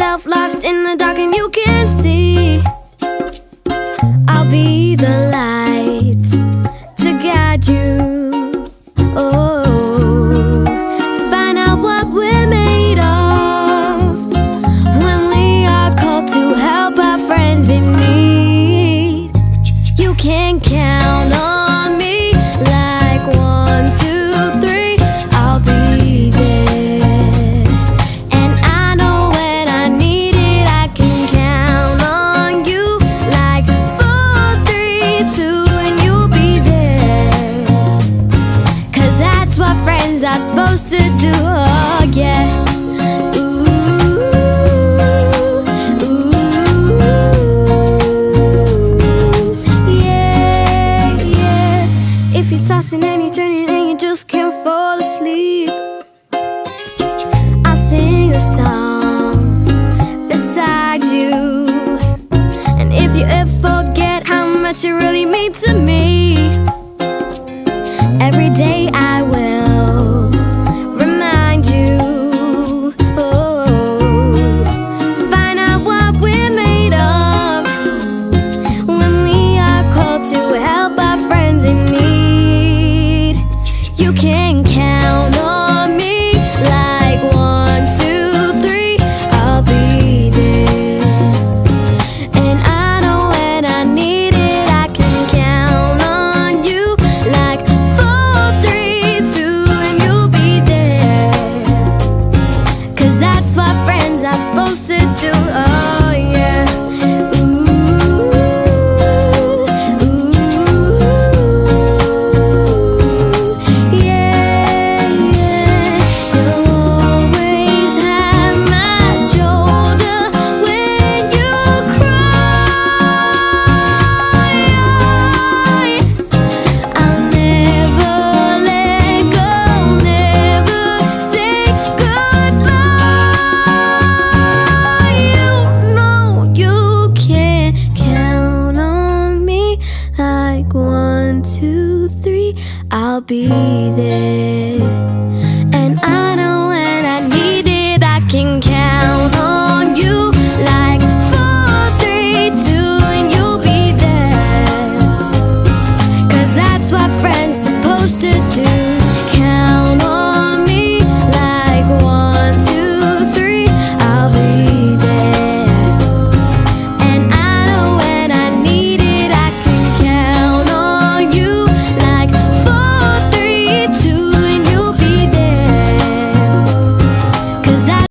yourself lost in the dark and you can't see, I'll be the light to guide you. Oh, find out what we're made of when we are called to help our friends in need. You can count on me like 1, 2, 3, I'll be there. And I know when I need it, I can count on you like 4, 3, 2, and you'll be there. 'Cause that's what friends are supposed to do, oh yeah. If you're tossing and you're turning and you just can't fall asleep, I'll sing a song beside you. And if you ever forget how much you really mean to me, every day I will remind you. Oh, find out what we're made of when we are called to help our friends in need. You can count on me like 1, 2, 3, I'll be there. And I know when I need it, I can count on you like 4, 3, 2, and you'll be there. 'Cause that's what friends are supposed to do, oh yeah. Like 1, 2, 3, I'll be